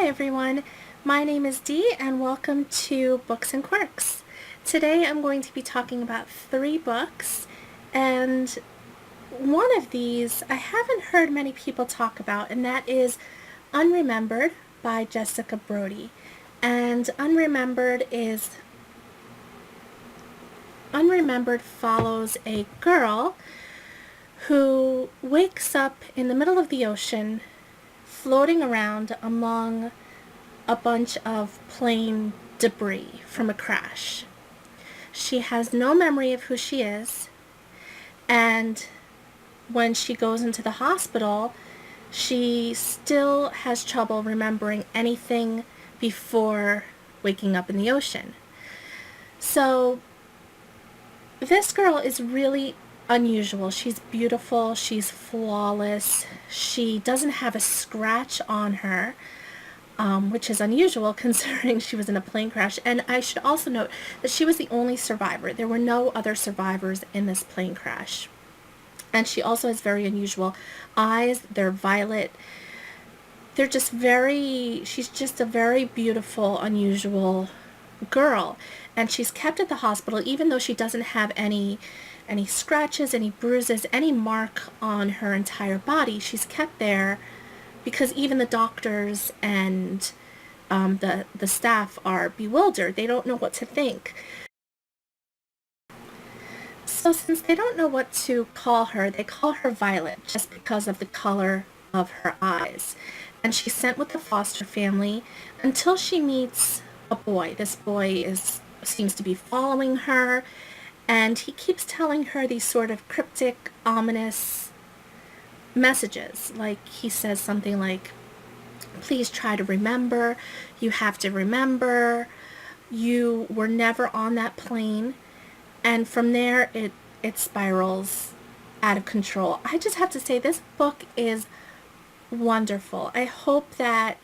Hi everyone, my name is Dee and welcome to Books and Quirks. Today I'm going to be talking about 3 books, and one of these I haven't heard many people talk about, and that is Unremembered by Jessica Brody. And Unremembered follows a girl who wakes up in the middle of the ocean floating around among a bunch of plane debris from a crash. She has no memory of who she is, and when she goes into the hospital, she still has trouble remembering anything before waking up in the ocean. So this girl is really unusual. She's beautiful, she's flawless, she doesn't have a scratch on her, which is unusual considering she was in a plane crash. And I should also note that she was the only survivor. There were no other survivors in this plane crash. And she also has very unusual eyes. They're violet. She's just a very beautiful, unusual girl. And she's kept at the hospital even though she doesn't have any scratches, any bruises, any mark on her entire body. She's kept there because even the doctors and the staff are bewildered. They don't know what to think. So since they don't know what to call her, they call her Violet just because of the color of her eyes. And she's sent with the foster family until she meets a boy. This boy seems to be following her, and he keeps telling her these sort of cryptic, ominous messages. Like, he says something like, please try to remember, you have to remember, you were never on that plane. And from there it spirals out of control. I just have to say, this book is wonderful. I hope that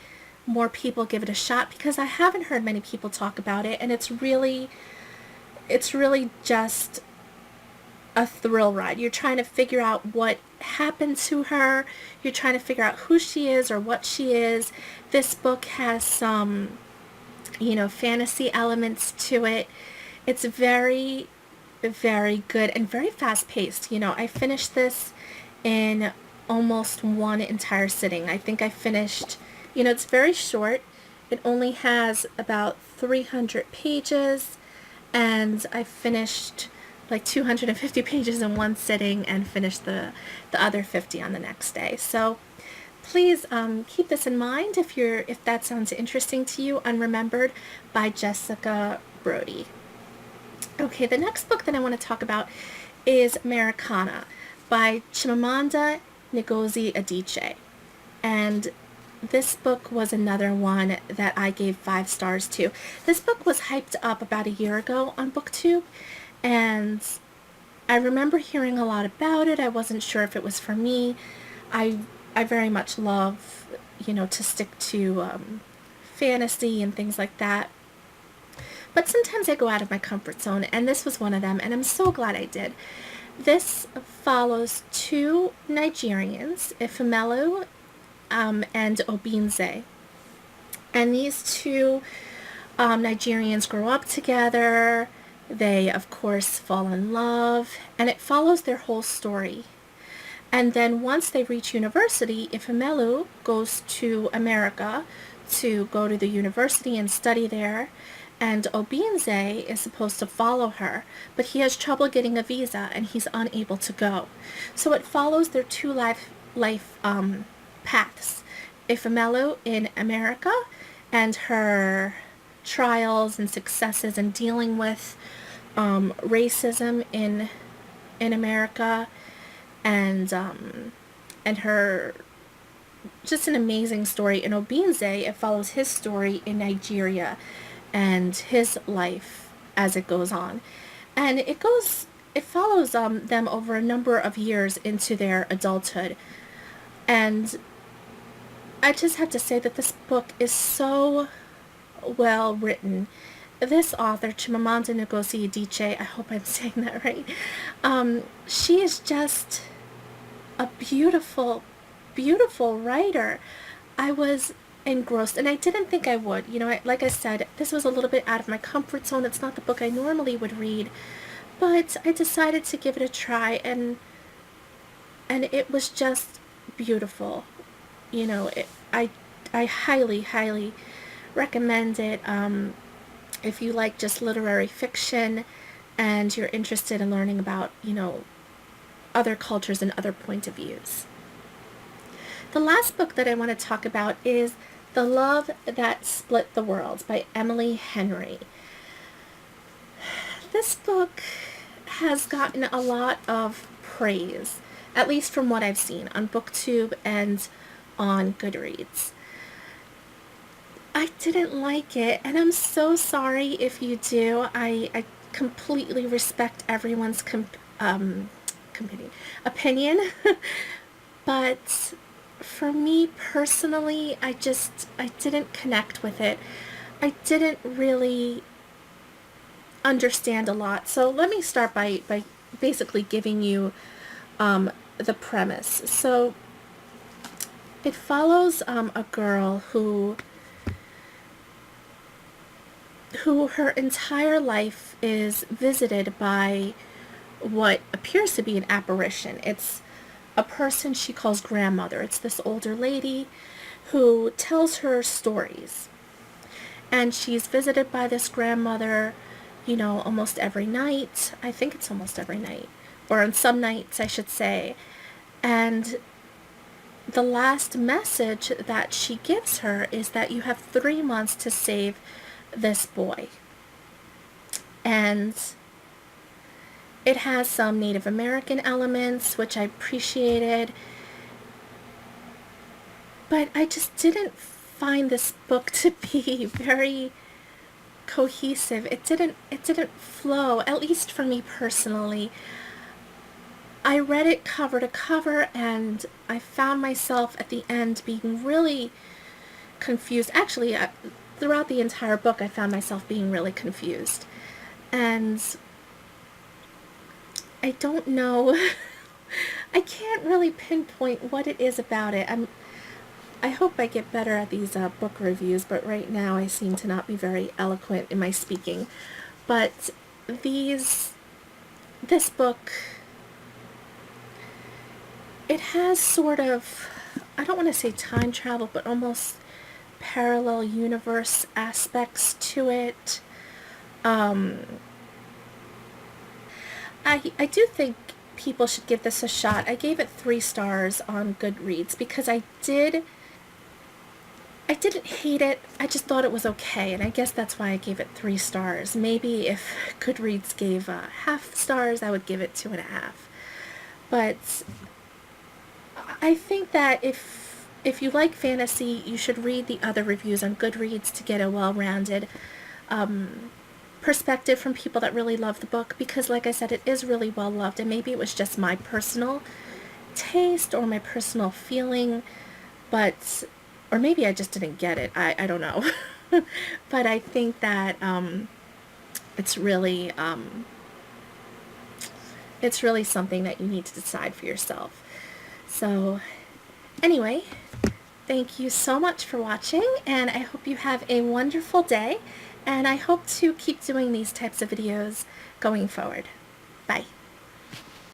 more people give it a shot because I haven't heard many people talk about it, and it's really just a thrill ride. You're trying to figure out what happened to her. You're trying to figure out who she is or what she is. This book has some, fantasy elements to it. It's very, very good and very fast-paced. I finished this in almost one entire sitting. I think I finished, it's very short. It only has about 300 pages, and I finished like 250 pages in one sitting and finished the other 50 on the next day. So please keep this in mind if that sounds interesting to you. Unremembered by Jessica Brody. Okay, the next book that I want to talk about is Americanah by Chimamanda Ngozi Adichie. And this book was another one that I gave 5 stars to. This book was hyped up about a year ago on BookTube, and I remember hearing a lot about it. I wasn't sure if it was for me. I very much love, to stick to fantasy and things like that. But sometimes I go out of my comfort zone, and this was one of them, and I'm so glad I did. This follows 2 Nigerians, Ifemelu and Obinze. And these 2 Nigerians grow up together. They, of course, fall in love, and it follows their whole story. And then once they reach university, Ifemelu goes to America to go to the university and study there, and Obinze is supposed to follow her, but he has trouble getting a visa and he's unable to go. So it follows their 2 life paths. Ifemelu in America and her trials and successes in dealing with racism in America, and her, just an amazing story. In Obinze, it follows his story in Nigeria and his life as it goes on, and it follows them over a number of years into their adulthood. And I just have to say that this book is so well written. This author, Chimamanda Ngozi Adichie, I hope I'm saying that right, she is just a beautiful, beautiful writer. I was engrossed, and I didn't think I would. You know, like I said, this was a little bit out of my comfort zone. It's not the book I normally would read, but I decided to give it a try, and it was just beautiful. You know, I highly, highly recommend it. If you like just literary fiction and you're interested in learning about, you know, other cultures and other point of views. The last book that I want to talk about is The Love That Split the World by Emily Henry. This book has gotten a lot of praise, at least from what I've seen on BookTube and on Goodreads. I didn't like it, and I'm so sorry if you do. I completely respect everyone's opinion, but for me personally, I didn't connect with it. I didn't really understand a lot. So let me start by basically giving you the premise. So it follows a girl who her entire life is visited by what appears to be an apparition. It's a person she calls grandmother. It's this older lady who tells her stories. And she's visited by this grandmother, you know, almost every night. I think it's almost every night. Or on some nights, I should say. And the last message that she gives her is that you have 3 months to save this boy. And it has some Native American elements, which I appreciated. But I just didn't find this book to be very cohesive. It didn't flow, at least for me personally. I read it cover to cover, and I found myself at the end being really confused. Actually, throughout the entire book, I found myself being really confused. And I don't know. I can't really pinpoint what it is about it. I hope I get better at these book reviews, but right now I seem to not be very eloquent in my speaking. But this book, it has sort of, I don't want to say time travel, but almost parallel universe aspects to it. I do think people should give this a shot. I gave it 3 stars on Goodreads because I didn't hate it. I just thought it was okay, and I guess that's why I gave it 3 stars. Maybe if Goodreads gave half stars, I would give it 2.5. But I think that if you like fantasy, you should read the other reviews on Goodreads to get a well-rounded perspective from people that really love the book, because like I said, it is really well loved, and maybe it was just my personal taste or my personal feeling, but or maybe I just didn't get it. I don't know. But I think that it's really something that you need to decide for yourself. So anyway, thank you so much for watching, and I hope you have a wonderful day, and I hope to keep doing these types of videos going forward. Bye.